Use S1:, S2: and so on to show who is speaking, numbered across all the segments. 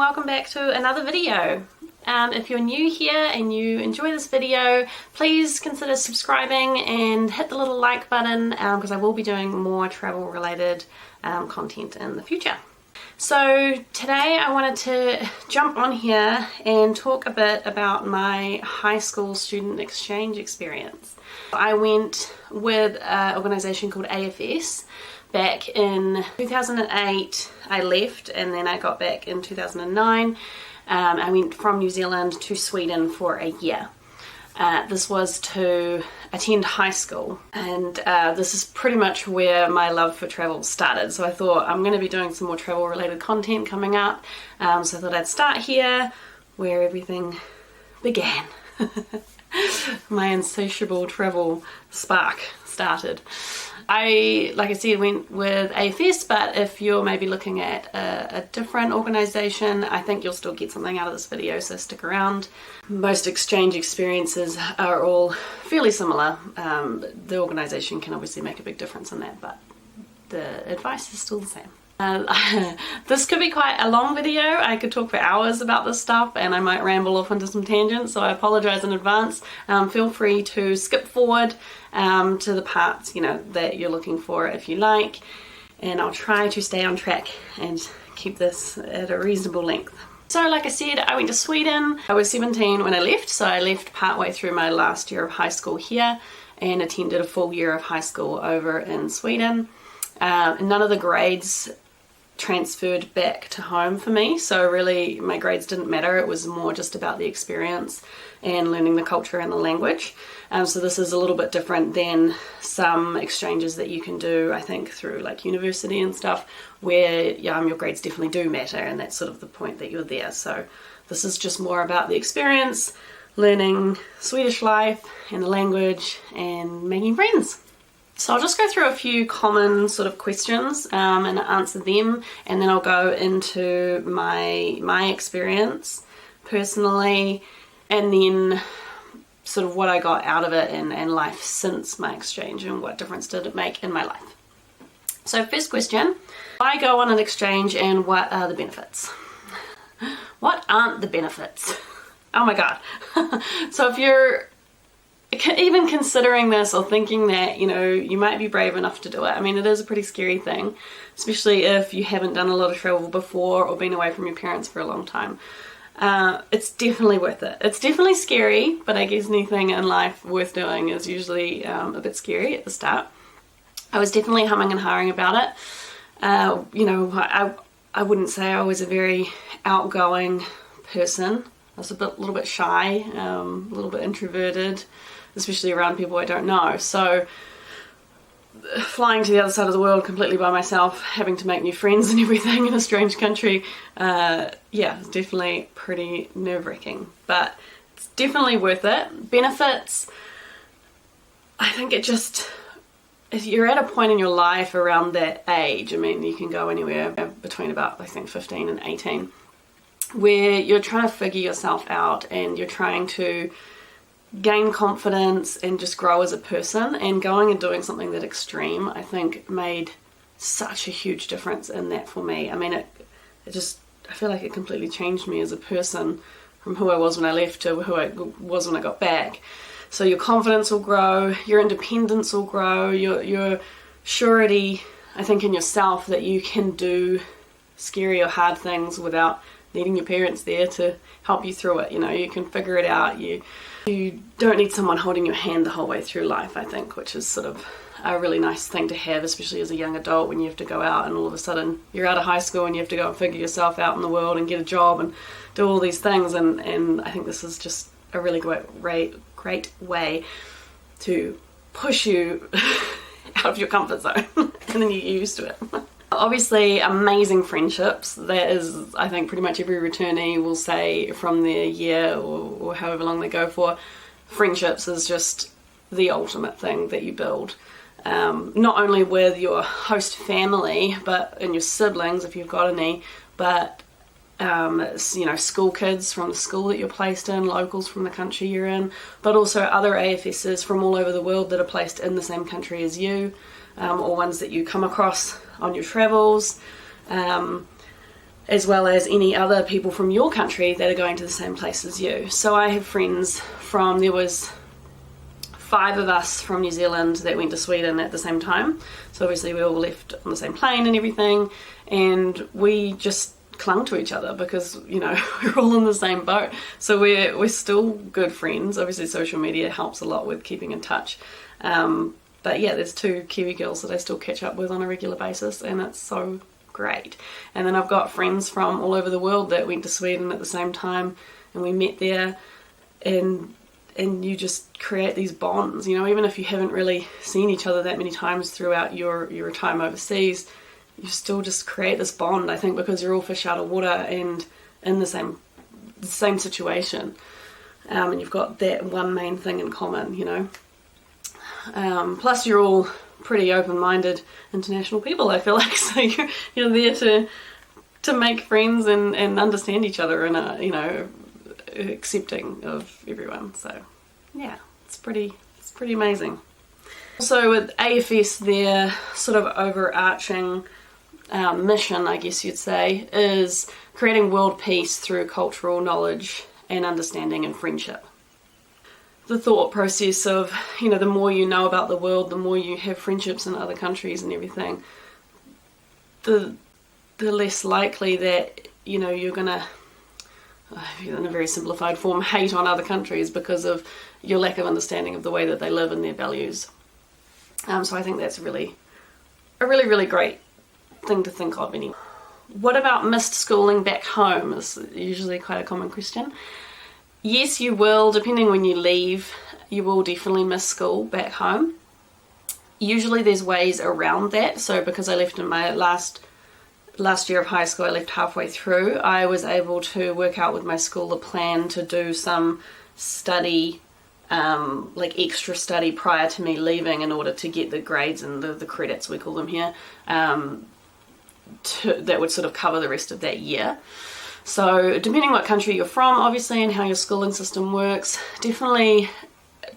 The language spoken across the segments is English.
S1: welcome back to another video. If you're new here and you enjoy this video, please consider subscribing and hit the little like button because I will be doing more travel related content in the future. So today I wanted to jump on here and talk a bit about my high school student exchange experience. I went with an organisation called AFS. Back in 2008 I left, and then I got back in 2009. I went from New Zealand to Sweden for a year. This was to attend high school, and this is pretty much where my love for travel started. So I thought I'm going to be doing some more travel related content coming up, so I thought I'd start here where everything began. My insatiable travel spark started. Like I said, went with AFS, but if you're maybe looking at a different organisation, I think you'll still get something out of this video, so stick around. Most exchange experiences are all fairly similar. The organisation can obviously make a big difference in that, but the advice is still the same. This could be quite a long video. I could talk for hours about this stuff and I might ramble off into some tangents, so I apologise in advance. Feel free to skip forward to the parts that you're looking for if you like, and I'll try to stay on track and keep this at a reasonable length. So like I said, I went to Sweden. I was 17 when I left, so I left partway through my last year of high school here and attended a full year of high school over in Sweden. None of the grades transferred back to home for me, so really my grades didn't matter. It was more just about the experience and learning the culture and the language. So this is a little bit different than some exchanges that you can do, I think, through like university and stuff, where your grades definitely do matter, and that's sort of the point that you're there. So this is just more about the experience, learning Swedish life and the language and making friends. So I'll just go through a few common sort of questions and answer them, and then I'll go into my experience personally, and then sort of what I got out of it and life since my exchange and what difference did it make in my life. So first question, why go on an exchange and what are the benefits? What aren't the benefits? Oh my god. So if you're even considering this or thinking that, you might be brave enough to do it. I mean, it is a pretty scary thing, especially if you haven't done a lot of travel before or been away from your parents for a long time. It's definitely worth it. It's definitely scary, but I guess anything in life worth doing is usually a bit scary at the start. I was definitely humming and hawing about it. I wouldn't say I was a very outgoing person. I was a little bit shy, a little bit introverted, especially around people I don't know. So flying to the other side of the world completely by myself, having to make new friends and everything in a strange country, it's definitely pretty nerve-wracking, but it's definitely worth it. Benefits, I think if you're at a point in your life around that age, I mean, you can go anywhere between about, I think, 15 and 18, where you're trying to figure yourself out and you're trying to gain confidence and just grow as a person, and going and doing something that extreme, I think, made such a huge difference in that for me. I mean, I feel like it completely changed me as a person from who I was when I left to who I was when I got back. So your confidence will grow, your independence will grow, your surety, I think, in yourself that you can do scary or hard things without needing your parents there to help you through it. You can figure it out. You don't need someone holding your hand the whole way through life, I think, which is sort of a really nice thing to have, especially as a young adult, when you have to go out and all of a sudden you're out of high school and you have to go and figure yourself out in the world and get a job and do all these things. And I think this is just a really great way to push you out of your comfort zone and then you get used to it. Obviously, amazing friendships. That is, I think, pretty much every returnee will say from their year or however long they go for. Friendships is just the ultimate thing that you build. Not only with your host family, but and your siblings, if you've got any, but school kids from the school that you're placed in, locals from the country you're in, but also other AFSs from all over the world that are placed in the same country as you, or ones that you come across on your travels. as well as any other people from your country that are going to the same place as you. So I have friends there was 5 of us from New Zealand that went to Sweden at the same time. So obviously we all left on the same plane and everything, and we just clung to each other because, you know, we're all in the same boat. So we're still good friends. Obviously social media helps a lot with keeping in touch. But yeah, there's 2 Kiwi girls that I still catch up with on a regular basis, and it's so great. And then I've got friends from all over the world that went to Sweden at the same time, and we met there, and you just create these bonds, you know, even if you haven't really seen each other that many times throughout your time overseas, you still just create this bond, I think, because you're all fish out of water and in the same situation, and you've got that one main thing in common, you know. Plus you're all pretty open-minded international people, I feel like, so you're there to make friends and understand each other and you know, accepting of everyone. So yeah, it's pretty amazing. Also with AFS, their sort of overarching mission, I guess you'd say, is creating world peace through cultural knowledge and understanding and friendship. The thought process of, you know, the more you know about the world, the more you have friendships in other countries and everything, the less likely that, you know, you're gonna, in a very simplified form, hate on other countries because of your lack of understanding of the way that they live and their values. So I think that's a really great thing to think of anyway. What about missed schooling back home is usually quite a common question. Yes, you will, depending when you leave, you will definitely miss school back home. Usually there's ways around that. So because I left in my last year of high school, I left halfway through, I was able to work out with my school a plan to do some study, like extra study prior to me leaving in order to get the grades and the credits, we call them here, that would sort of cover the rest of that year. So depending what country you're from, obviously, and how your schooling system works, definitely,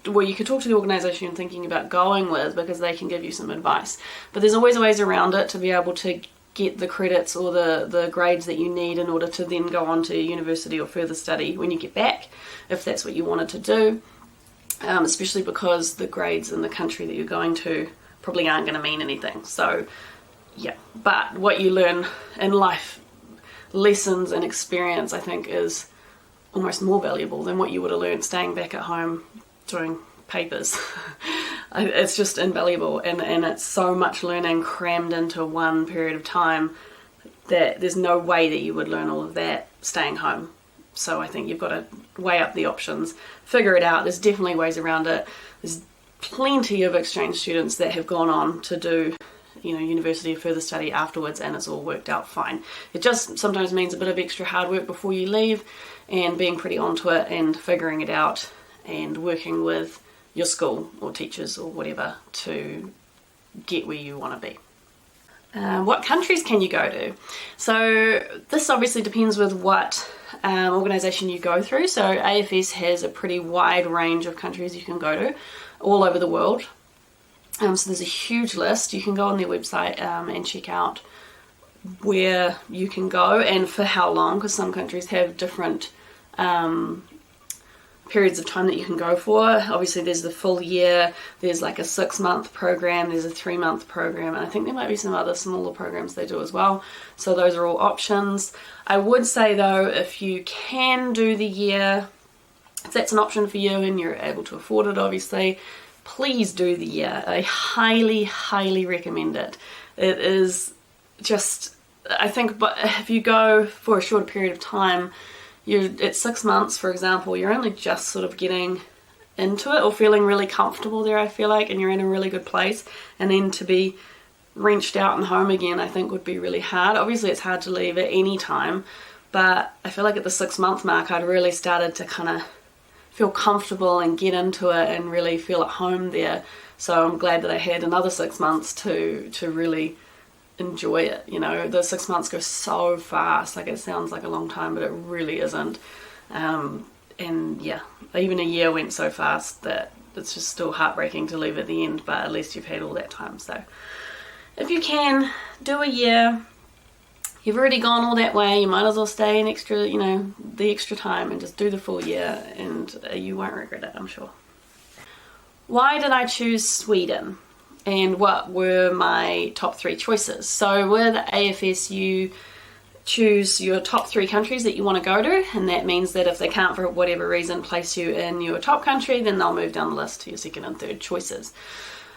S1: well, you could talk to the organisation you're thinking about going with because they can give you some advice. But there's always ways around it to be able to get the credits or the grades that you need in order to then go on to university or further study when you get back, if that's what you wanted to do, especially because the grades in the country that you're going to probably aren't going to mean anything. So yeah, but what you learn in life, lessons and experience, I think, is almost more valuable than what you would have learned staying back at home doing papers. It's just invaluable, and it's so much learning crammed into one period of time that there's no way that you would learn all of that staying home. So I think you've got to weigh up the options, figure it out. There's definitely ways around it. There's plenty of exchange students that have gone on to do, you know, university or further study afterwards, and it's all worked out fine. It just sometimes means a bit of extra hard work before you leave, and being pretty onto it and figuring it out and working with your school or teachers or whatever to get where you want to be. What countries can you go to? So this obviously depends with what organisation you go through. So AFS has a pretty wide range of countries you can go to all over the world. So there's a huge list. You can go on their website and check out where you can go and for how long, because some countries have different periods of time that you can go for. Obviously there's the full year, there's like a 6-month program, there's a 3-month program, and I think there might be some other smaller programs they do as well. So those are all options. I would say though, if you can do the year, if that's an option for you and you're able to afford it, obviously, please do the year. I highly recommend it. It is just, I think, but if you go for a short period of time, at 6 months, for example, you're only just sort of getting into it or feeling really comfortable there, I feel like, and you're in a really good place. And then to be wrenched out and home again, I think would be really hard. Obviously, it's hard to leave at any time, but I feel like at the 6-month mark, I'd really started to kind of feel comfortable and get into it and really feel at home there. So I'm glad that I had another 6 months to really enjoy it. You know, the 6 months go so fast. Like, it sounds like a long time, but it really isn't. And yeah, even a year went so fast that it's just still heartbreaking to leave at the end, but at least you've had all that time. So if you can, do a year. you've already gone all that way, you might as well stay an extra, you know, the extra time and just do the full year, and you won't regret it, I'm sure. Why did I choose Sweden? And what were my top 3 choices? So with AFS, you choose your top 3 countries that you want to go to, and that means that if they can't for whatever reason place you in your top country, then they'll move down the list to your second and third choices.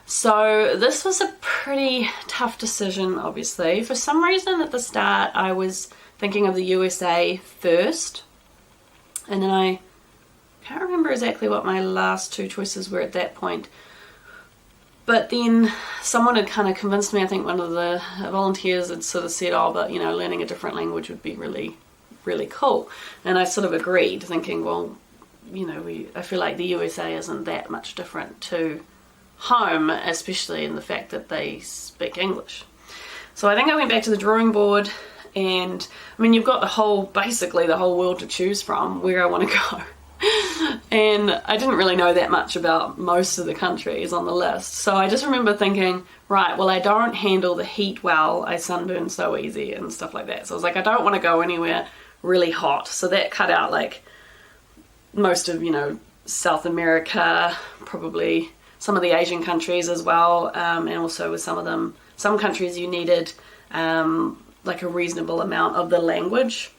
S1: So this was a pretty tough decision, obviously. For some reason at the start I was thinking of the USA first, and then I can't remember exactly what my last 2 choices were at that point. But then someone had kind of convinced me, I think one of the volunteers had sort of said, oh, but, you know, learning a different language would be really, really cool. And I sort of agreed, thinking, well, you know, I feel like the USA isn't that much different to home, especially in the fact that they speak English. So I think I went back to the drawing board, and, I mean, you've got basically the whole world to choose from where I want to go. And I didn't really know that much about most of the countries on the list. So I just remember thinking, right, well, I don't handle the heat well. I sunburn so easy and stuff like that. So I was like, I don't want to go anywhere really hot. So that cut out like most of, you know, South America, probably some of the Asian countries as well. And also with some countries you needed like a reasonable amount of the language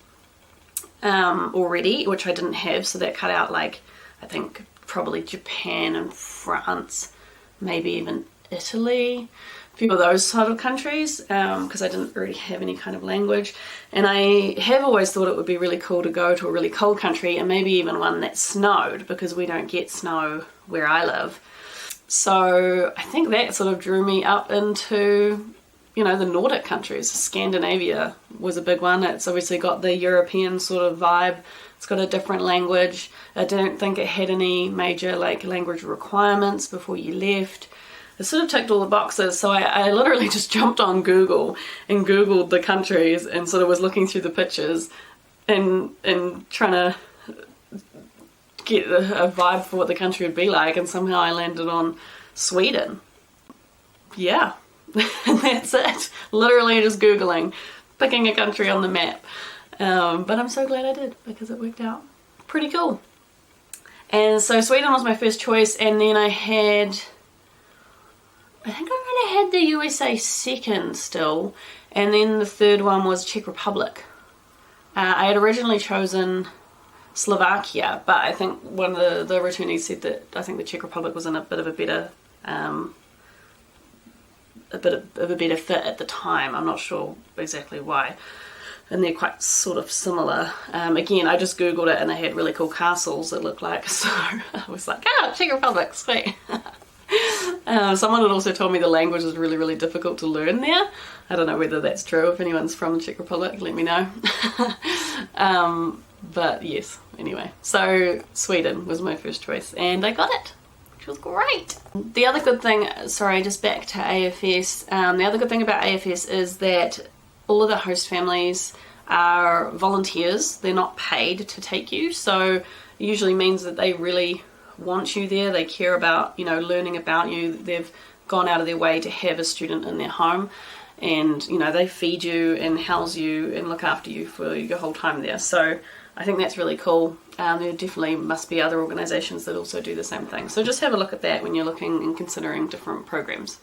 S1: already, which I didn't have, so that cut out like I think probably Japan and France, maybe even Italy, a few of those sort of countries, because I didn't really have any kind of language. And I have always thought it would be really cool to go to a really cold country, and maybe even one that snowed, because we don't get snow where I live. So I think that sort of drew me up into, you know, the Nordic countries. Scandinavia was a big one. It's obviously got the European sort of vibe. It's got a different language. I don't think it had any major like language requirements before you left. It sort of ticked all the boxes. So I literally just jumped on Google and Googled the countries and sort of was looking through the pictures and trying to get a vibe for what the country would be like, and somehow I landed on Sweden. Yeah. And that's it. Literally just Googling, picking a country on the map. But I'm so glad I did, because it worked out pretty cool. And so Sweden was my first choice, and then I think I might have had the USA second still, and then the third one was Czech Republic. I had originally chosen Slovakia, but I think one of the returnees said that I think the Czech Republic was in a bit of a better fit at the time. I'm not sure exactly why. And they're quite sort of similar. Again, I just Googled it and they had really cool castles it looked like. So I was like, Czech Republic, sweet. Someone had also told me the language is really, really difficult to learn there. I don't know whether that's true. If anyone's from the Czech Republic, let me know. But yes, anyway. So Sweden was my first choice, and I got it. Which was great. The other good thing, sorry, just back to AFS, the other good thing about AFS is that all of the host families are volunteers. They're not paid to take you, so it usually means that they really want you there. They care about, you know, learning about you. They've gone out of their way to have a student in their home, and, you know, they feed you and house you and look after you for your whole time there. So I think that's really cool. There definitely must be other organisations that also do the same thing. So just have a look at that when you're looking and considering different programs.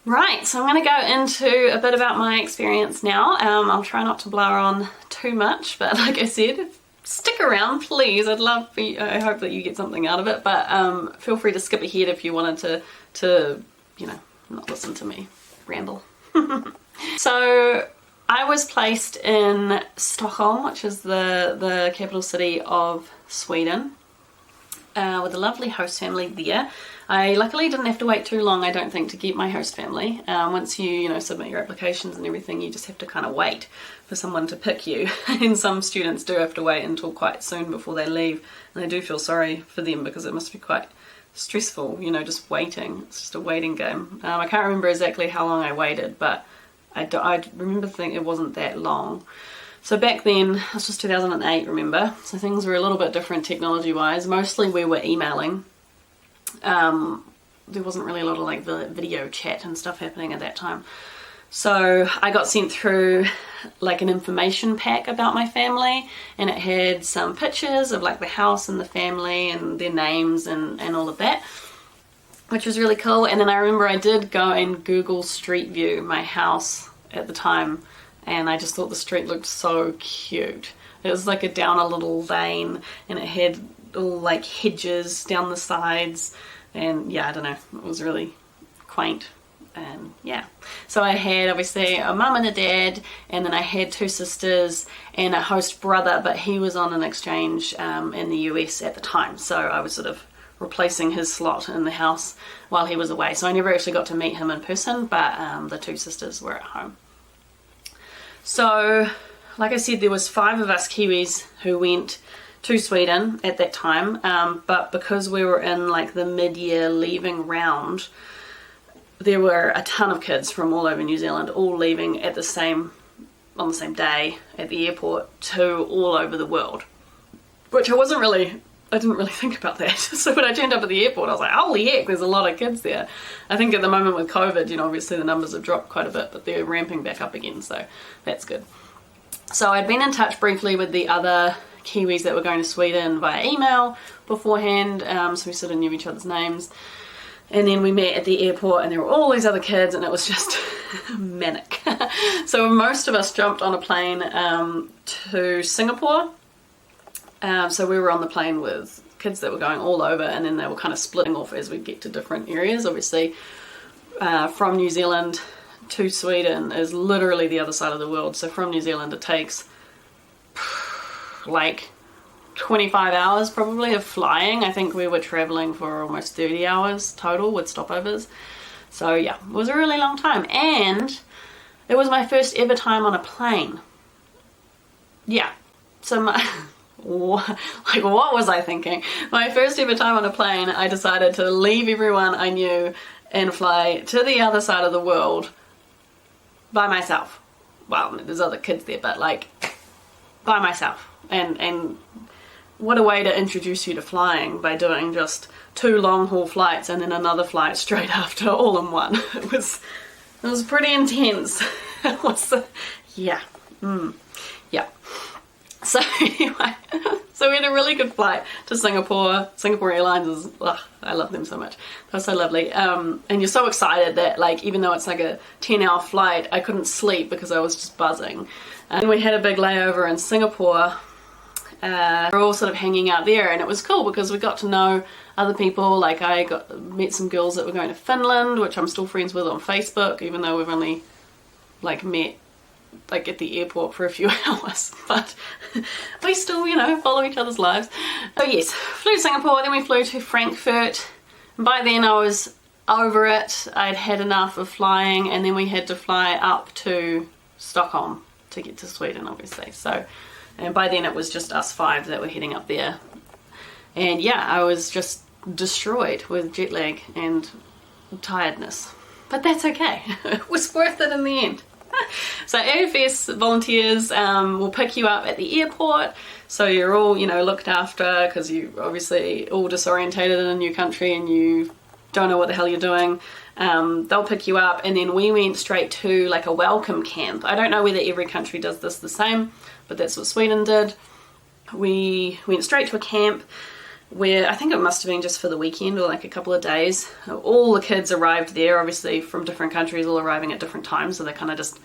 S1: Right, so I'm going to go into a bit about my experience now. I'll try not to blur on too much, but like I said, stick around, please. I'd love for you, I hope that you get something out of it, but feel free to skip ahead if you wanted to you know, not listen to me ramble. So I was placed in Stockholm, which is the capital city of Sweden, with a lovely host family there. I luckily didn't have to wait too long, I don't think, to get my host family. Once you submit your applications and everything, you just have to kind of wait for someone to pick you. And some students do have to wait until quite soon before they leave. And I do feel sorry for them, because it must be quite stressful, just waiting. It's just a waiting game. I can't remember exactly how long I waited, but I remember thinking it wasn't that long. So back then, this was 2008, remember? So things were a little bit different technology-wise. Mostly we were emailing. There wasn't really a lot of like the video chat and stuff happening at that time. So I got sent through like an information pack about my family, and it had some pictures of like the house and the family and their names and all of that, which was really cool. And then I remember I did go and Google Street View my house at the time, and I just thought the street looked so cute. It was like down a little lane, and it had all like hedges down the sides, and yeah, I don't know, it was really quaint. And yeah, so I had obviously a mum and a dad, and then I had 2 sisters and a host brother, but he was on an exchange in the US at the time, so I was sort of replacing his slot in the house while he was away. So I never actually got to meet him in person, but the 2 sisters were at home. So like I said, there was 5 of us Kiwis who went to Sweden at that time, but because we were in like the mid-year leaving round, there were a ton of kids from all over New Zealand all leaving on the same day at the airport to all over the world, which I didn't really think about that. So when I turned up at the airport, I was like, holy heck, there's a lot of kids there. I think at the moment with COVID, you know, obviously the numbers have dropped quite a bit, but they're ramping back up again, so that's good. So I'd been in touch briefly with the other Kiwis that were going to Sweden via email beforehand, so we sort of knew each other's names. And then we met at the airport, and there were all these other kids, and it was just manic. So most of us jumped on a plane to Singapore. So we were on the plane with kids that were going all over, and then they were kind of splitting off as we get to different areas. Obviously, from New Zealand to Sweden is literally the other side of the world. So from New Zealand, it takes like 25 hours probably of flying. I think we were traveling for almost 30 hours total with stopovers. So yeah, it was a really long time, and it was my first ever time on a plane. Yeah, so what was I thinking? My first ever time on a plane, I decided to leave everyone I knew and fly to the other side of the world by myself. Well, there's other kids there, but like by myself. And what a way to introduce you to flying, by doing just 2 long haul flights and then another flight straight after, all in one. It was pretty intense. Yeah. So anyway, so we had a really good flight to Singapore. Singapore Airlines is, I love them so much. They're so lovely. And you're so excited that, like, even though it's like a 10-hour flight, I couldn't sleep because I was just buzzing. And we had a big layover in Singapore. We're all sort of hanging out there, and it was cool because we got to know other people. Like I met some girls that were going to Finland, which I'm still friends with on Facebook, even though we've only like met like at the airport for a few hours, but we still, you know, follow each other's lives. So yes, flew to Singapore, then we flew to Frankfurt. By then I was over it. I'd had enough of flying, and then we had to fly up to Stockholm to get to Sweden, obviously. So, and by then it was just us 5 that were heading up there. And yeah, I was just destroyed with jet lag and tiredness. But that's okay. It was worth it in the end. So AFS volunteers will pick you up at the airport, so you're all, you know, looked after, because you obviously all disorientated in a new country and you don't know what the hell you're doing. They'll pick you up, and then we went straight to like a welcome camp. I don't know whether every country does this the same, but that's what Sweden did. We went straight to a camp where I think it must have been just for the weekend or like a couple of days. All the kids arrived there, obviously from different countries, all arriving at different times, so they kind of just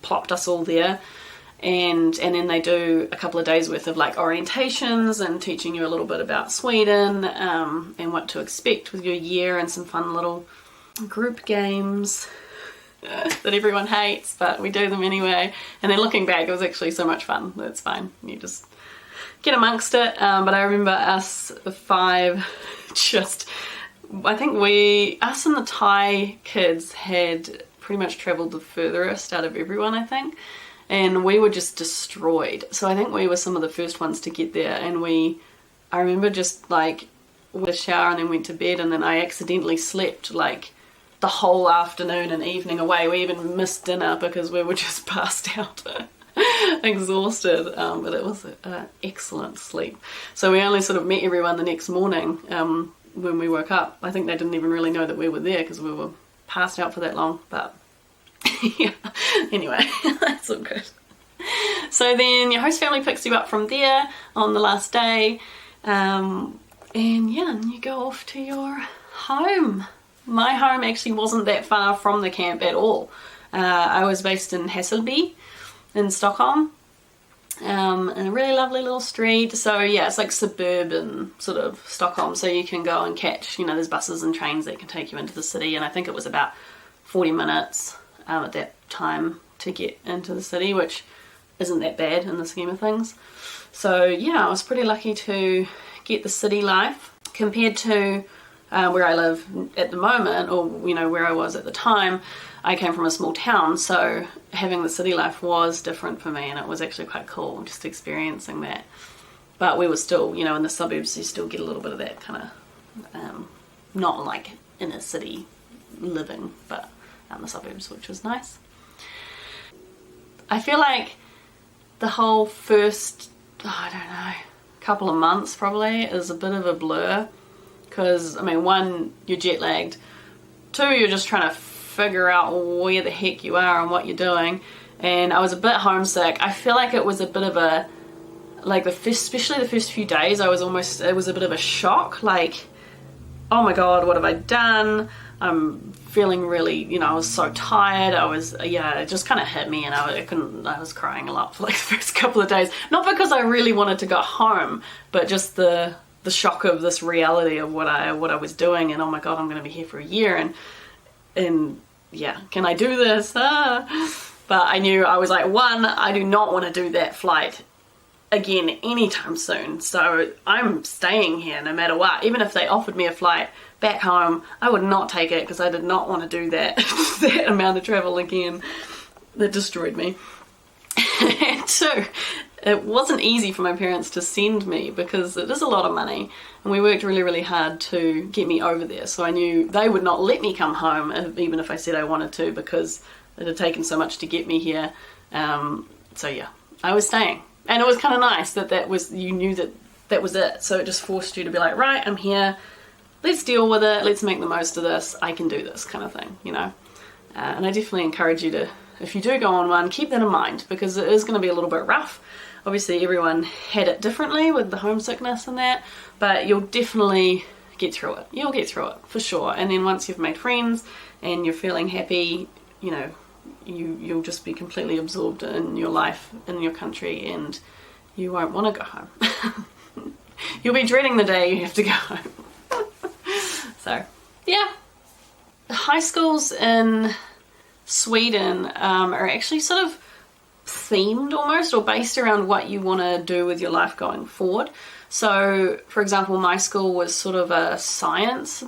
S1: plopped us all there. And then they do a couple of days worth of like orientations and teaching you a little bit about Sweden and what to expect with your year, and some fun little group games that everyone hates, but we do them anyway. And then looking back, it was actually so much fun. That's fine. You just get amongst it. But I remember us 5 just, I think us and the Thai kids had pretty much travelled the furthest out of everyone, I think. And we were just destroyed. So I think we were some of the first ones to get there. And I remember just like with a shower and then went to bed, and then I accidentally slept like the whole afternoon and evening away. We even missed dinner because we were just passed out. Exhausted, but it was an excellent sleep. So we only sort of met everyone the next morning when we woke up. I think they didn't even really know that we were there because we were passed out for that long. But Yeah, anyway, that's all good. So then your host family picks you up from there on the last day, and yeah, you go off to your home. My home actually wasn't that far from the camp at all. I was based in Hässelby in Stockholm, in a really lovely little street. So yeah, it's like suburban sort of Stockholm, so you can go and catch, you know, there's buses and trains that can take you into the city, and I think it was about 40 minutes at that time to get into the city, which isn't that bad in the scheme of things. So yeah, I was pretty lucky to get the city life compared to where I live at the moment, or you know, where I was at the time. I came from a small town, so having the city life was different for me, and it was actually quite cool just experiencing that. But we were still, you know, in the suburbs, you still get a little bit of that kind of, not like inner city living, but out in the suburbs, which was nice. I feel like the whole first, I don't know, couple of months probably is a bit of a blur, because, I mean, one, you're jet lagged, two, you're just trying to figure out where the heck you are and what you're doing, and I was a bit homesick. I feel like it was a bit of a, like especially the first few days, it was a bit of a shock, like, oh my god, what have I done? I'm feeling really, you know, I was so tired. It just kind of hit me, and I was crying a lot for like the first couple of days. Not because I really wanted to go home, but just the shock of this reality of what I was doing, and oh my god, I'm going to be here for a year, and yeah, can I do this? But I knew, I was like, one, I do not want to do that flight again anytime soon, so I'm staying here no matter what. Even if they offered me a flight back home, I would not take it, because I did not want to do that that amount of travel again. That destroyed me. And two, it wasn't easy for my parents to send me, because it is a lot of money, and we worked really, really hard to get me over there, so I knew they would not let me come home even if I said I wanted to, because it had taken so much to get me here. So yeah, I was staying, and it was kind of nice that was, you knew that was it, so it just forced you to be like, right, I'm here, let's deal with it, let's make the most of this, I can do this, kind of thing, you know. And I definitely encourage you to, if you do go on one, keep that in mind, because it is going to be a little bit rough. Obviously everyone had it differently with the homesickness and that, but you'll definitely get through it. You'll get through it, for sure. And then once you've made friends and you're feeling happy, you know, you'll just be completely absorbed in your life, in your country, and you won't want to go home. You'll be dreading the day you have to go home. So, yeah. The high schools in Sweden are actually sort of themed almost, or based around what you want to do with your life going forward. So, for example, my school was sort of a science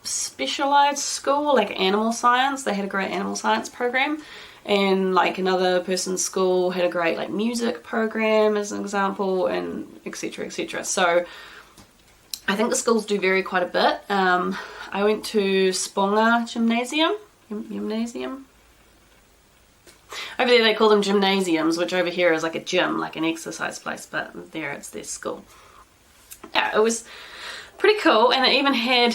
S1: specialized school, like animal science. They had a great animal science program, and like another person's school had a great like music program as an example, and etc, etc. So I think the schools do vary quite a bit. I went to Spånga Gymnasium. Over there they call them gymnasiums, which over here is like a gym, like an exercise place, but there it's their school. Yeah, it was pretty cool, and it even had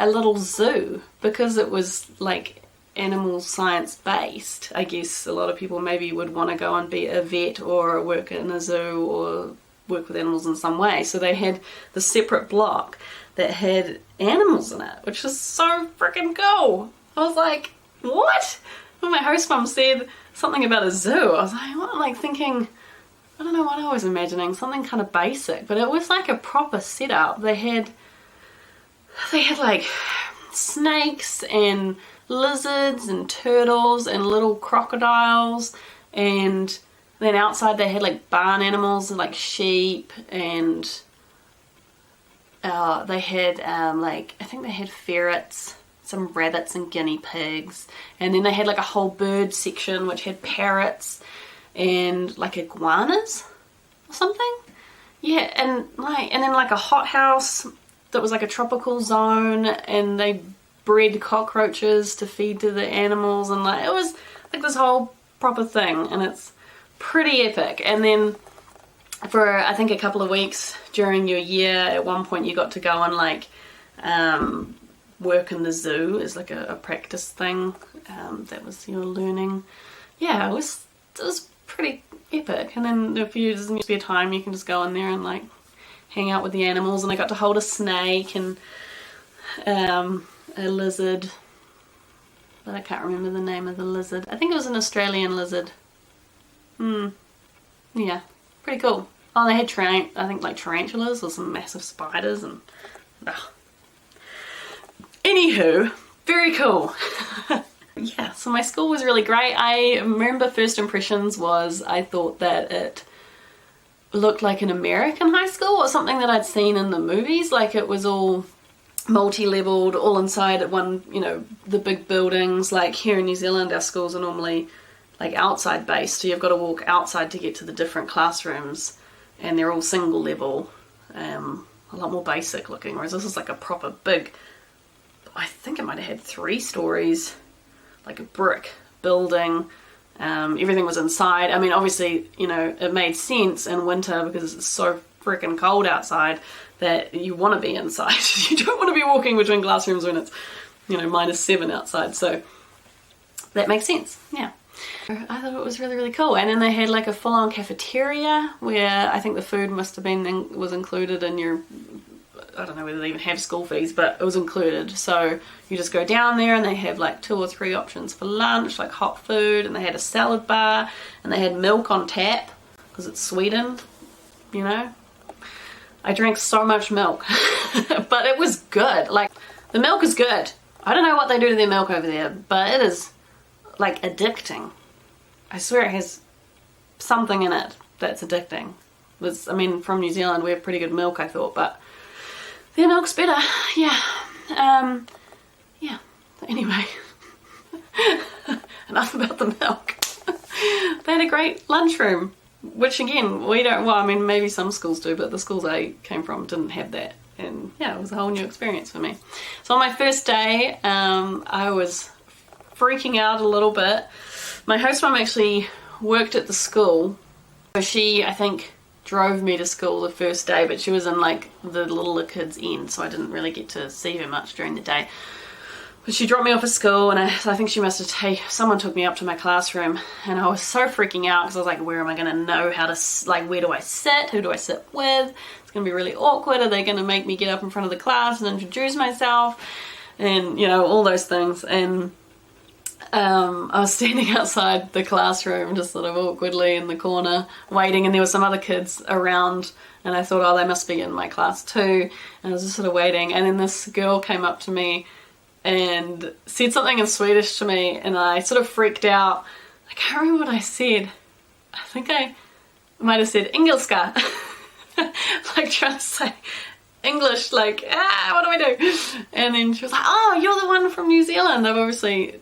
S1: a little zoo, because it was like animal science based. I guess a lot of people maybe would want to go and be a vet or work in a zoo or work with animals in some way. So they had the separate block that had animals in it, which was so freaking cool. I was like, what? When my host mum said something about a zoo, I was like, what? Like thinking, I don't know what I was imagining, something kind of basic, but it was like a proper setup. They had like snakes and lizards and turtles and little crocodiles, and then outside they had like barn animals like sheep, and they had like, I think they had ferrets, some rabbits and guinea pigs, and then they had like a whole bird section which had parrots and like iguanas or something. Yeah, and then like a hothouse that was like a tropical zone, and they bred cockroaches to feed to the animals, and like it was like this whole proper thing, and it's pretty epic. And then for I think a couple of weeks during your year, at one point you got to go on like work in the zoo as like a practice thing. That was your learning. Yeah, it was pretty epic. And then if you just need spare time, you can just go in there and like hang out with the animals. And I got to hold a snake and a lizard, but I can't remember the name of the lizard. I think it was an Australian lizard. Yeah, pretty cool. Oh, they had I think like tarantulas or some massive spiders and anywho, very cool. Yeah, so my school was really great. I remember first impressions was I thought that it looked like an American high school or something that I'd seen in the movies. Like it was all multi-leveled, all inside one, you know, the big buildings. Like here in New Zealand, our schools are normally like outside based, so you've got to walk outside to get to the different classrooms, and they're all single level, a lot more basic looking, whereas this is like a proper big, I think it might have had 3 stories, like a brick building. Everything was inside. I mean, obviously, you know, it made sense in winter because it's so freaking cold outside that you want to be inside. You don't want to be walking between classrooms when it's, you know, -7 outside. So that makes sense. Yeah. I thought it was really, really cool. And then they had like a full-on cafeteria where I think the food must have been was included in your, I don't know whether they even have school fees, but it was included. So you just go down there and they have like 2 or 3 options for lunch, like hot food, and they had a salad bar, and they had milk on tap because it's Sweden, you know. I drank so much milk, but it was good. Like, the milk is good. I don't know what they do to their milk over there, but it is like addicting. I swear it has something in it that's addicting. I mean, from New Zealand we have pretty good milk, I thought, but their milk's better. Yeah. Yeah. Anyway, enough about the milk. They had a great lunchroom, which again, we don't, well, I mean, maybe some schools do, but the schools I came from didn't have that. And yeah, it was a whole new experience for me. So on my first day, I was freaking out a little bit. My host mum actually worked at the school, so she, I think, drove me to school the first day, but she was in like the littler kids end, so I didn't really get to see her much during the day. But she dropped me off at school, and I think she must have someone took me up to my classroom, and I was so freaking out because I was like, where am I going to know how to, like, where do I sit? Who do I sit with? It's going to be really awkward. Are they going to make me get up in front of the class and introduce myself? And, you know, all those things. And I was standing outside the classroom just sort of awkwardly in the corner waiting, and there were some other kids around, and I thought, oh, they must be in my class too. And I was just sort of waiting, and then this girl came up to me and said something in Swedish to me, and I sort of freaked out. I can't remember what I said. I think I might have said Engelska. Like trying to say English, like, what do I do? And then she was like, oh, you're the one from New Zealand. I've obviously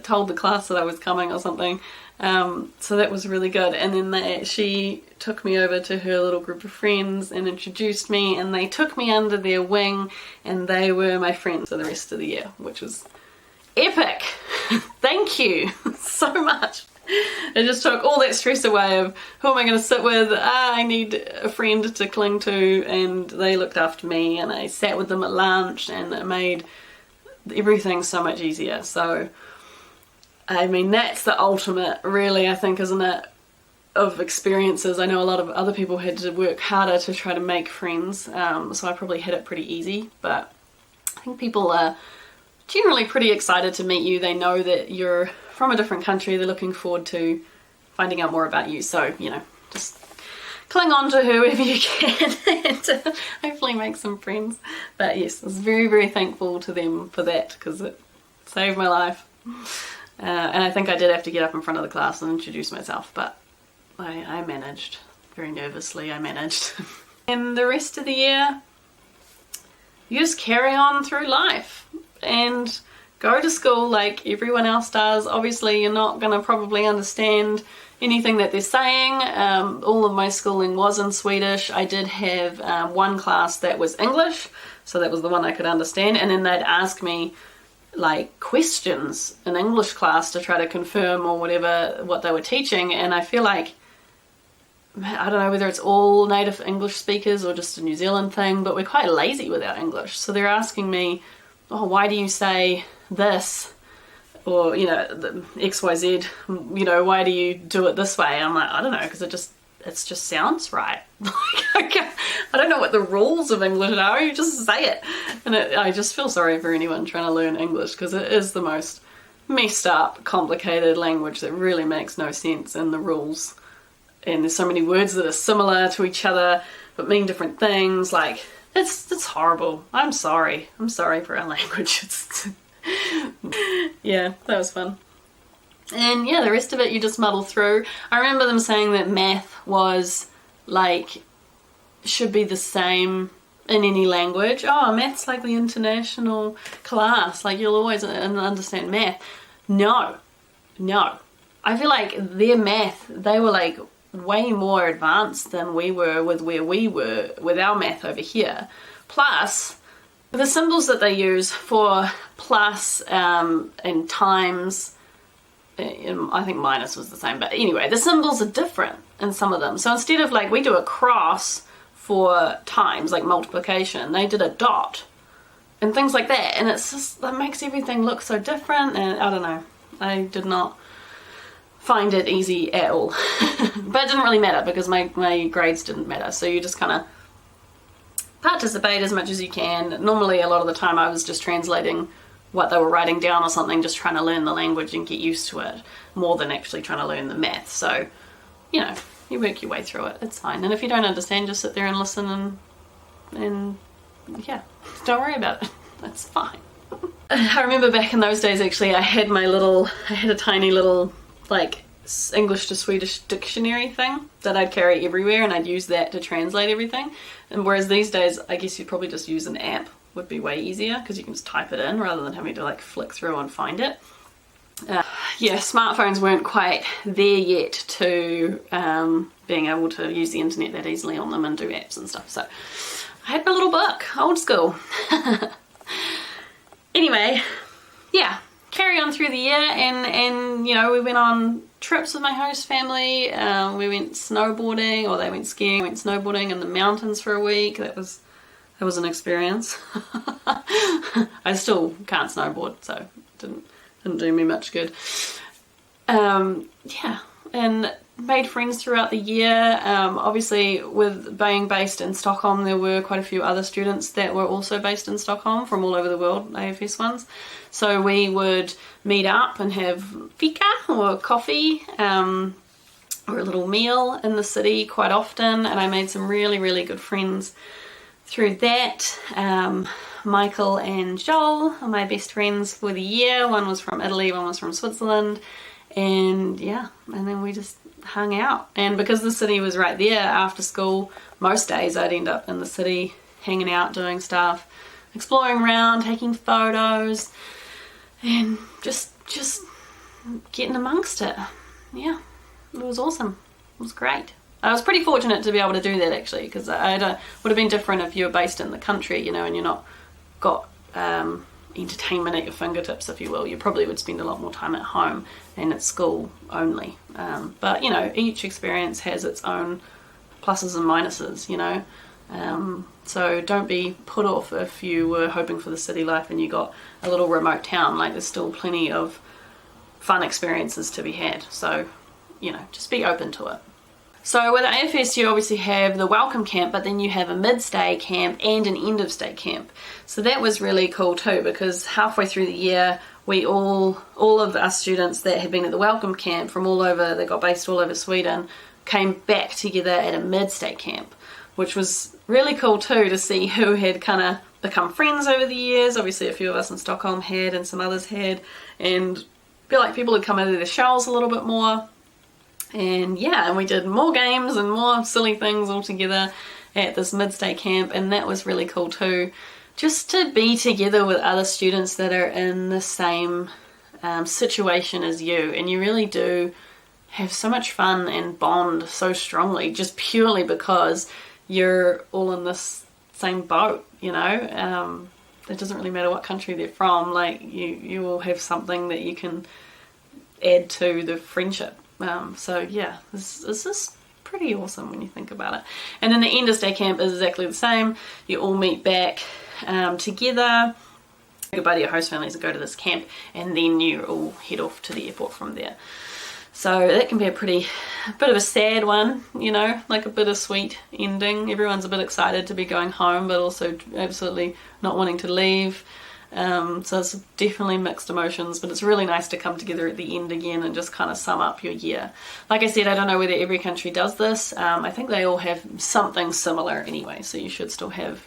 S1: told the class that I was coming or something. So that was really good. And then she took me over to her little group of friends and introduced me, and they took me under their wing, and they were my friends for the rest of the year, which was epic. Thank you so much. It just took all that stress away of who am I going to sit with. I need a friend to cling to, and they looked after me, and I sat with them at lunch, and it made everything so much easier. So I mean, that's the ultimate, really, I think, isn't it, of experiences. I know a lot of other people had to work harder to try to make friends, so I probably had it pretty easy, but I think people are generally pretty excited to meet you. They know that you're from a different country. They're looking forward to finding out more about you, so, you know, just cling on to whoever you can and hopefully make some friends. But yes, I was very, very thankful to them for that, because it saved my life. And I think I did have to get up in front of the class and introduce myself, but I managed. Very nervously, I managed. And the rest of the year, you just carry on through life and go to school like everyone else does. Obviously, you're not going to probably understand anything that they're saying. All of my schooling was in Swedish. I did have one class that was English, so that was the one I could understand, and then they'd ask me like questions in English class to try to confirm or whatever what they were teaching. And I feel like, I don't know whether it's all native English speakers or just a New Zealand thing, but we're quite lazy with our English. So they're asking me oh, why do you say this? Or, you know, the XYZ, you know, why do you do it this way? And I'm like, I don't know, because it just sounds right. I don't know what the rules of English are, you just say it. And I just feel sorry for anyone trying to learn English, because it is the most messed up, complicated language that really makes no sense in the rules. And there's so many words that are similar to each other, but mean different things. Like, it's horrible. I'm sorry for our language. Yeah, that was fun. And yeah, the rest of it you just muddle through. I remember them saying that math was like, should be the same in any language. Oh, math's like the international class, like you'll always understand math. No. I feel like their math, they were like way more advanced than we were with where we were with our math over here. Plus, the symbols that they use for plus and times, I think minus was the same, but anyway, the symbols are different in some of them. So instead of like, we do a cross for times, like multiplication, they did a dot and things like that. And it's just, that makes everything look so different. And I don't know, I did not find it easy at all. But it didn't really matter because my grades didn't matter. So you just kind of participate as much as you can. Normally, a lot of the time, I was just translating what they were writing down or something, just trying to learn the language and get used to it, more than actually trying to learn the math. So, you know, you work your way through it. It's fine. And if you don't understand, just sit there and listen and yeah, don't worry about it. That's fine. I remember back in those days, actually, I had a tiny little, like, English to Swedish dictionary thing that I'd carry everywhere, and I'd use that to translate everything. And whereas these days, I guess you'd probably just use an app, would be way easier because you can just type it in rather than having to like flick through and find it. Yeah, smartphones weren't quite there yet to being able to use the internet that easily on them and do apps and stuff. So I had my little book, old school. Anyway, yeah, carry on through the year, and you know, we went on trips with my host family. We went snowboarding, or they went skiing. We went snowboarding in the mountains for a week. That was an experience. I still can't snowboard, so it didn't do me much good. Yeah, and made friends throughout the year. Obviously, with being based in Stockholm, there were quite a few other students that were also based in Stockholm from all over the world, AFS ones. So we would meet up and have fika or coffee or a little meal in the city quite often, and I made some really, really good friends through that. Michael and Joel are my best friends for the year. One was from Italy, one was from Switzerland, and yeah, and then we just hung out. And because the city was right there, after school, most days I'd end up in the city hanging out, doing stuff, exploring around, taking photos, and just getting amongst it. Yeah, it was awesome. It was great. I was pretty fortunate to be able to do that, actually, because would have been different if you were based in the country, you know, and you're not got entertainment at your fingertips, if you will. You probably would spend a lot more time at home and at school only. But, you know, each experience has its own pluses and minuses, you know. So don't be put off if you were hoping for the city life and you got a little remote town. Like, there's still plenty of fun experiences to be had. So, you know, just be open to it. So with AFS, you obviously have the welcome camp, but then you have a mid-stay camp and an end-of-stay camp. So that was really cool too, because halfway through the year, we all of us students that had been at the welcome camp from all over, they got based all over Sweden, came back together at a mid-stay camp, which was really cool too, to see who had kind of become friends over the years. Obviously a few of us in Stockholm had, and some others had, and I feel like people had come out of their shells a little bit more. And yeah, and we did more games and more silly things all together at this mid-stay camp, and that was really cool too. Just to be together with other students that are in the same situation as you, and you really do have so much fun and bond so strongly, just purely because you're all in this same boat, you know. It doesn't really matter what country they're from, like you all have something that you can add to the friendship. So yeah, this is pretty awesome when you think about it. And then the end of stay camp is exactly the same. You all meet back together, goodbye to your host families and go to this camp, and then you all head off to the airport from there. So that can be a bit of a sad one, you know, like a bittersweet ending. Everyone's a bit excited to be going home, but also absolutely not wanting to leave. So it's definitely mixed emotions, but it's really nice to come together at the end again and just kind of sum up your year. Like I said, I don't know whether every country does this. I think they all have something similar anyway, so you should still have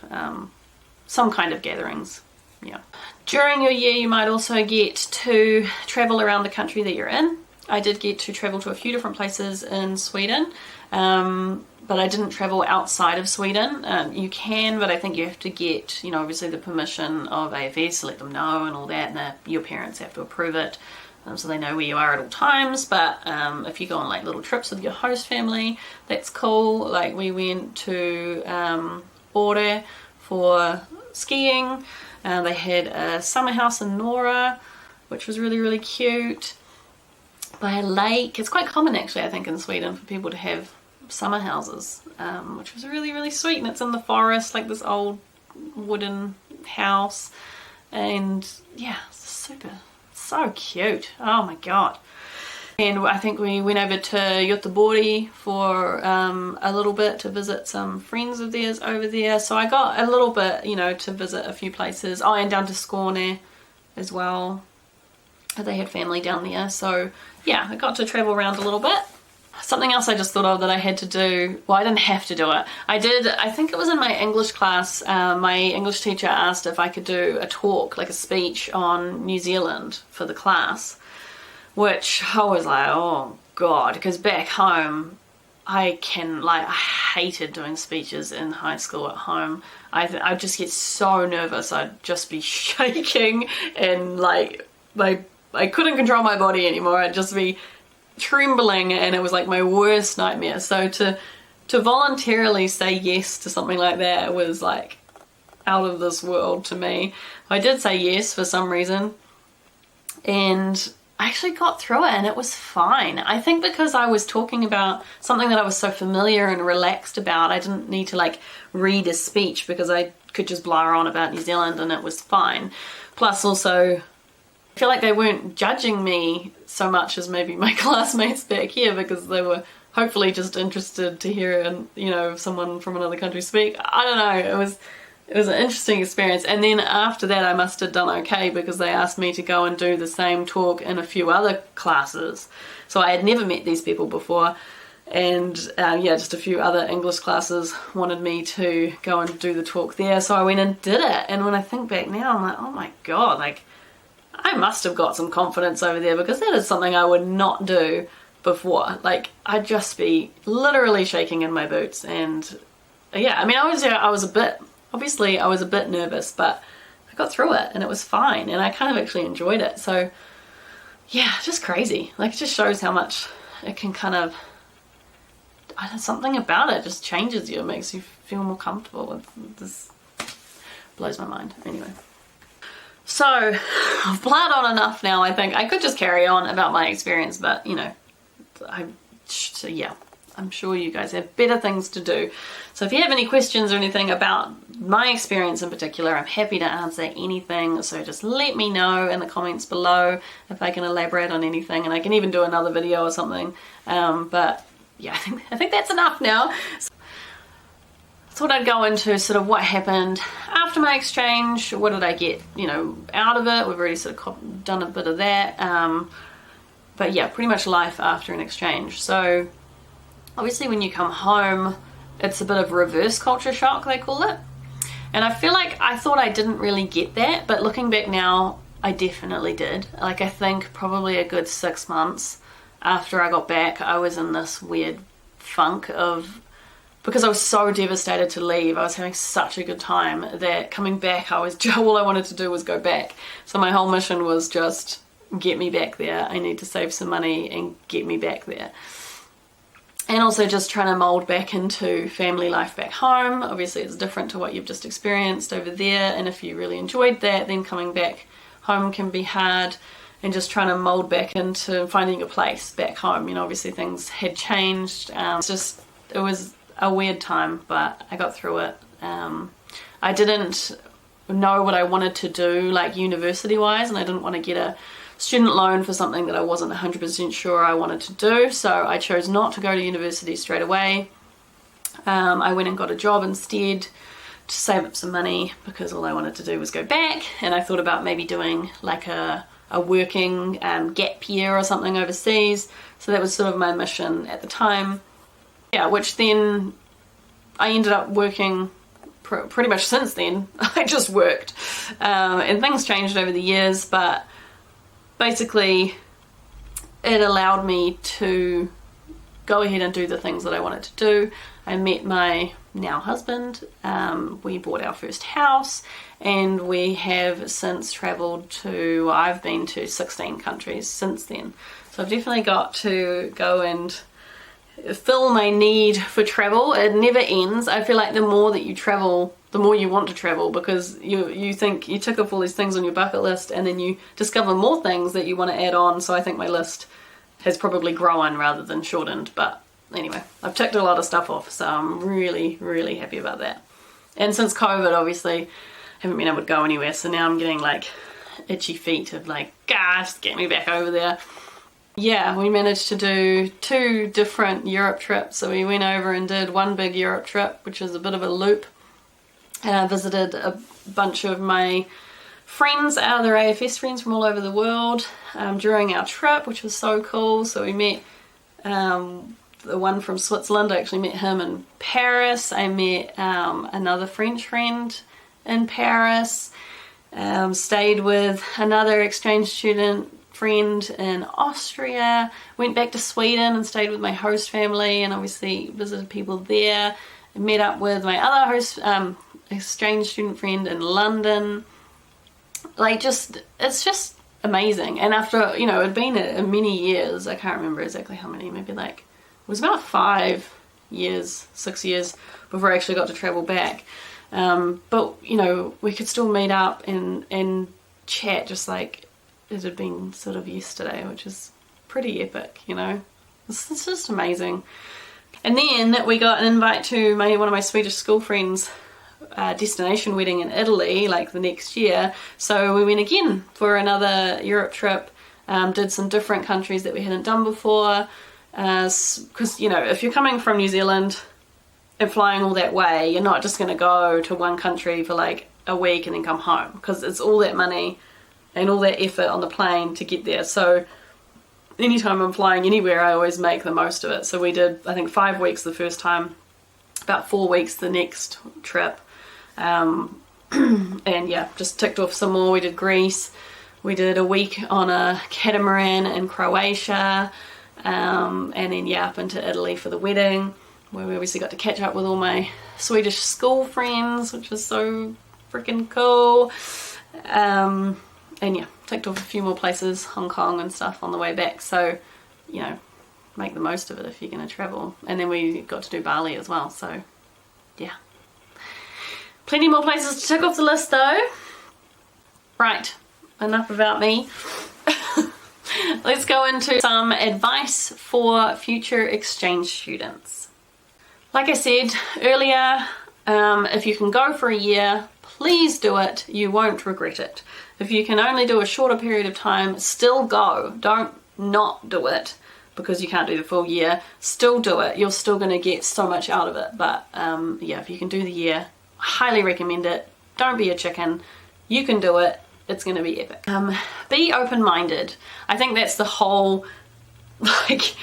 S1: some kind of gatherings. Yeah. During your year, you might also get to travel around the country that you're in. I did get to travel to a few different places in Sweden, but I didn't travel outside of Sweden. You can, but I think you have to get, you know, obviously the permission of AFS to let them know and all that, and your parents have to approve it, so they know where you are at all times. But if you go on like little trips with your host family, that's cool. Like we went to Åre for skiing. They had a summer house in Nora, which was really, really cute, by a lake. It's quite common actually, I think, in Sweden for people to have summer houses, which was really, really sweet. And it's in the forest, like this old wooden house, and yeah, so cute. Oh my god. And I think we went over to Göteborg for a little bit to visit some friends of theirs over there. So I got a little bit, you know, to visit a few places. Oh, and down to Skåne as well. They had family down there. So yeah, I got to travel around a little bit. Something else I just thought of that I had to do, well, I didn't have to do it. I think it was in my English class, my English teacher asked if I could do a talk, like a speech on New Zealand for the class, which I was like, oh god, because back home, I hated doing speeches in high school at home. I'd just get so nervous, I'd just be shaking, and like, I couldn't control my body anymore. I'd just be trembling, and it was like my worst nightmare. So to voluntarily say yes to something like that was like out of this world to me. I did say yes for some reason, and I actually got through it, and it was fine. I think because I was talking about something that I was so familiar and relaxed about, I didn't need to like read a speech because I could just blare on about New Zealand and it was fine. Plus also, I feel like they weren't judging me so much as maybe my classmates back here, because they were hopefully just interested to hear, and you know, someone from another country speak. I don't know, it was an interesting experience. And then after that I must have done okay, because they asked me to go and do the same talk in a few other classes. So I had never met these people before, and yeah, just a few other English classes wanted me to go and do the talk there. So I went and did it, and when I think back now, I'm like, oh my god, like I must have got some confidence over there, because that is something I would not do before. Like, I'd just be literally shaking in my boots. And yeah, I mean, I was a bit nervous, but I got through it and it was fine, and I kind of actually enjoyed it. So yeah, just crazy. Like, it just shows how much it can kind of, something about it just changes you. It makes you feel more comfortable with this. Blows my mind. Anyway. So, I've blathered on enough now, I think. I could just carry on about my experience, but, you know, so yeah, I'm sure you guys have better things to do. So if you have any questions or anything about my experience in particular, I'm happy to answer anything. So just let me know in the comments below if I can elaborate on anything, and I can even do another video or something. But yeah, I think that's enough now. Thought I'd go into sort of what happened after my exchange. What did I get, you know, out of it? We've already sort of done a bit of that. But yeah, pretty much life after an exchange. So obviously when you come home, it's a bit of reverse culture shock, they call it. And I feel like I thought I didn't really get that, but looking back now, I definitely did. Like, I think probably a good 6 months after I got back, I was in this weird funk of, because I was so devastated to leave, I was having such a good time that coming back, all I wanted to do was go back. So my whole mission was just get me back there. I need to save some money and get me back there. And also just trying to mold back into family life back home. Obviously it's different to what you've just experienced over there, and if you really enjoyed that, then coming back home can be hard, and just trying to mold back into finding a place back home. You know, obviously things had changed. It was a weird time, but I got through it. I didn't know what I wanted to do, like university wise, and I didn't want to get a student loan for something that I wasn't 100% sure I wanted to do. So I chose not to go to university straight away. I went and got a job instead to save up some money, because all I wanted to do was go back, and I thought about maybe doing like a working gap year or something overseas. So that was sort of my mission at the time. Yeah, which then I ended up working pretty much since then. I just worked, and things changed over the years, but basically it allowed me to go ahead and do the things that I wanted to do. I met my now husband, we bought our first house, and we have since travelled to, I've been to 16 countries since then. So I've definitely got to go and fill my need for travel. It never ends. I feel like the more that you travel, the more you want to travel, because you think you tick off all these things on your bucket list, and then you discover more things that you want to add on. So I think my list has probably grown rather than shortened, but anyway, I've ticked a lot of stuff off, so I'm really, really happy about that. And since COVID, obviously, haven't been able to go anywhere, so now I'm getting like itchy feet of like, gosh, get me back over there. Yeah, we managed to do 2 different Europe trips. So we went over and did one big Europe trip, which is a bit of a loop. And I visited a bunch of my friends, other AFS friends from all over the world during our trip, which was so cool. So we met the one from Switzerland. I actually met him in Paris. I met another French friend in Paris. Stayed with another exchange student friend in Austria. Went back to Sweden and stayed with my host family, and obviously visited people there. I met up with my other host exchange student friend in London. Like, it's just amazing. And after, you know, it'd been many years, I can't remember exactly how many, maybe like, it was about 5 years, 6 years before I actually got to travel back. But, you know, we could still meet up and chat just like it had been sort of yesterday, which is pretty epic, you know. It's just amazing. And then we got an invite to one of my Swedish school friends' destination wedding in Italy, like the next year. So we went again for another Europe trip, did some different countries that we hadn't done before. Because, you know, if you're coming from New Zealand and flying all that way, you're not just going to go to one country for like a week and then come home, because it's all that money and all that effort on the plane to get there. So anytime I'm flying anywhere, I always make the most of it. So we did, I think, 5 weeks the first time, about 4 weeks the next trip. And yeah, just ticked off some more. We did Greece. We did a week on a catamaran in Croatia. And then, yeah, up into Italy for the wedding, where we obviously got to catch up with all my Swedish school friends, which was so freaking cool. And yeah, ticked off a few more places, Hong Kong and stuff on the way back. So, you know, make the most of it if you're going to travel. And then we got to do Bali as well. So, yeah. Plenty more places to tick off the list though. Right, enough about me. Let's go into some advice for future exchange students. Like I said earlier, if you can go for a year, please do it. You won't regret it. If you can only do a shorter period of time, still go. Don't not do it because you can't do the full year. Still do it. You're still going to get so much out of it. But yeah, if you can do the year, I highly recommend it. Don't be a chicken. You can do it. It's going to be epic. Be open-minded. I think that's the whole, like,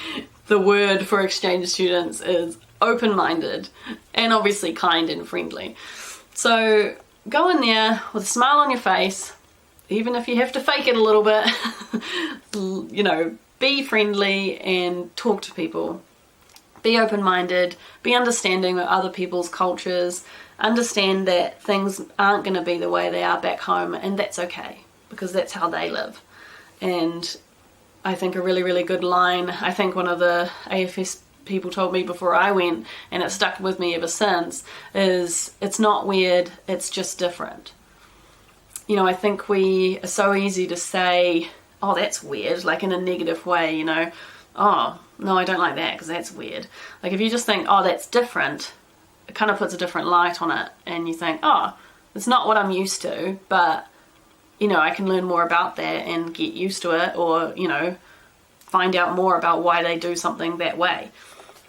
S1: the word for exchange students is open-minded, and obviously kind and friendly. So go in there with a smile on your face, even if you have to fake it a little bit. You know, be friendly and talk to people. Be open-minded, be understanding of other people's cultures, understand that things aren't going to be the way they are back home, and that's okay, because that's how they live. And I think a really, really good line, I think one of the AFS people told me before I went, and it stuck with me ever since, is it's not weird, it's just different. You know, I think we are so easy to say, oh, that's weird, like in a negative way, you know, oh, no, I don't like that because that's weird. Like if you just think, oh, that's different, it kind of puts a different light on it, and you think, oh, It's not what I'm used to, but you know, I can learn more about that and get used to it, or you know, find out more about why they do something that way.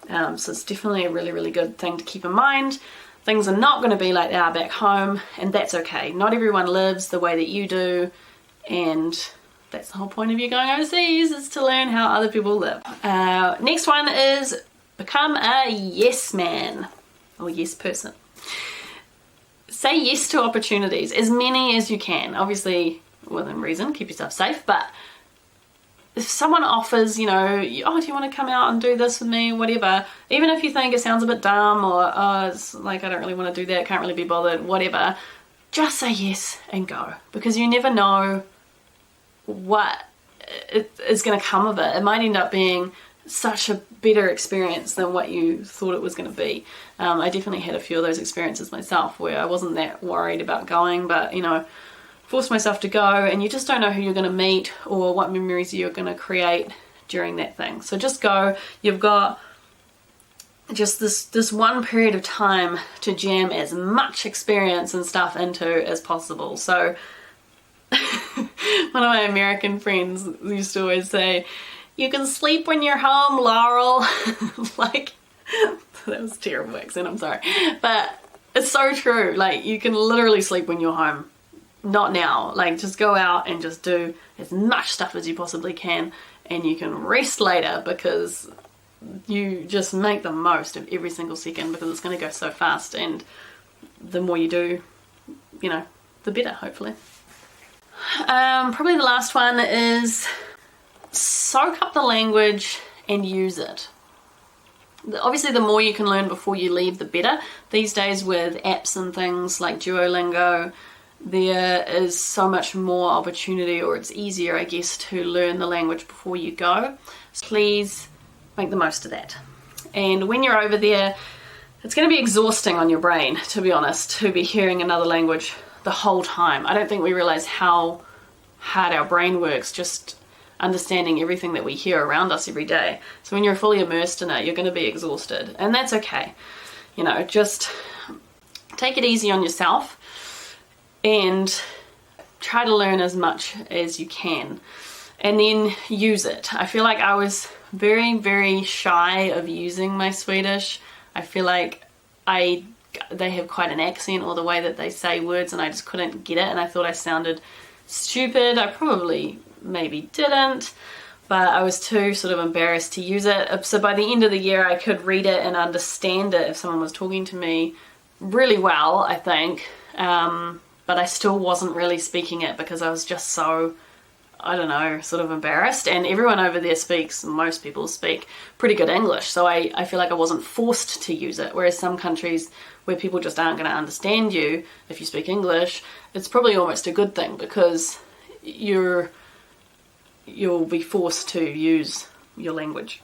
S1: So it's definitely a really, really good thing to keep in mind. Things are not going to be like they are back home, and that's okay. Not everyone lives the way that you do, and that's the whole point of you going overseas, is to learn how other people live. Next one is become a yes man or yes person. Say yes to opportunities, as many as you can. Obviously, within reason, keep yourself safe, but if someone offers, you know, oh, do you want to come out and do this with me, whatever, even if you think it sounds a bit dumb, or oh, it's like I don't really want to do that, can't really be bothered, whatever, just say yes and go, because you never know what is going to come of it. It might end up being such a better experience than what you thought it was going to be. I definitely had a few of those experiences myself where I wasn't that worried about going, but you know, forced myself to go, and you just don't know who you're going to meet or what memories you're going to create during that thing. So just go. You've got just this one period of time to jam as much experience and stuff into as possible. So one of my American friends used to always say, you can sleep when you're home, Laurel. Like, that was a terrible accent, I'm sorry, but it's so true. Like, you can literally sleep when you're home. Not now. Like, just go out and just do as much stuff as you possibly can, and you can rest later, because you just make the most of every single second, because it's going to go so fast, and the more you do, you know, the better, hopefully. Probably the last one is soak up the language and use it. Obviously, the more you can learn before you leave, the better. These days with apps and things like Duolingo, there is so much more opportunity, or it's easier, I guess, to learn the language before you go. So please make the most of that. And when you're over there, it's going to be exhausting on your brain, to be honest, to be hearing another language the whole time. I don't think we realize how hard our brain works, just understanding everything that we hear around us every day. So when you're fully immersed in it, you're going to be exhausted, and that's okay. You know, just take it easy on yourself and try to learn as much as you can, and then use it. I feel like I was very, very shy of using my Swedish. I feel like they have quite an accent, or the way that they say words, and I just couldn't get it, and I thought I sounded stupid. I probably maybe didn't, but I was too sort of embarrassed to use it. So by the end of the year, I could read it and understand it if someone was talking to me really well, I think. But I still wasn't really speaking it, because I was just so, I don't know, sort of embarrassed. And everyone over there most people speak pretty good English, so I feel like I wasn't forced to use it. Whereas some countries where people just aren't going to understand you if you speak English, it's probably almost a good thing, because you'll be forced to use your language.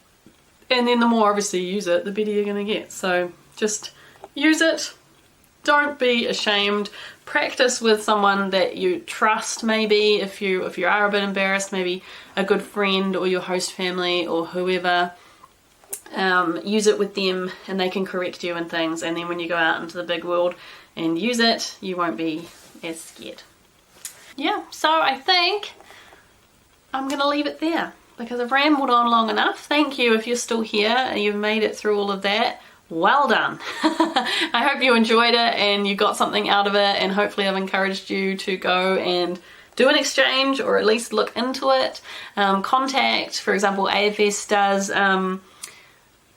S1: And then the more obviously you use it, the better you're going to get. So just use it. Don't be ashamed. Practice with someone that you trust, maybe, if you are a bit embarrassed, maybe a good friend or your host family or whoever. Use it with them, and they can correct you and things, and then when you go out into the big world and use it, you won't be as scared. Yeah, so I think I'm going to leave it there, because I've rambled on long enough. Thank you if you're still here and you've made it through all of that. Well done. I hope you enjoyed it and you got something out of it, and hopefully I've encouraged you to go and do an exchange, or at least look into it. Contact, for example, AFS does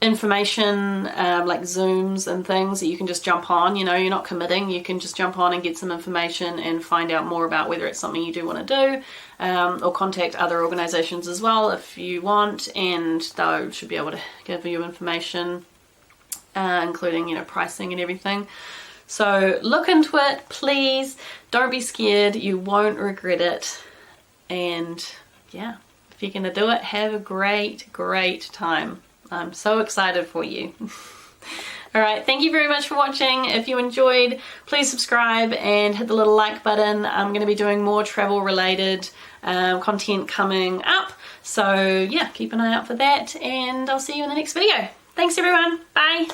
S1: information like Zooms and things that you can just jump on. You know, you're not committing, you can just jump on and get some information and find out more about whether it's something you do want to do, or contact other organizations as well if you want, and they should be able to give you information, including, you know, pricing and everything. So look into it, please. Don't be scared, you won't regret it. And yeah, if you're gonna do it, have a great time. I'm so excited for you. Alright, thank you very much for watching. If you enjoyed, please subscribe and hit the little like button. I'm going to be doing more travel related content coming up. So yeah, keep an eye out for that, and I'll see you in the next video. Thanks everyone, bye!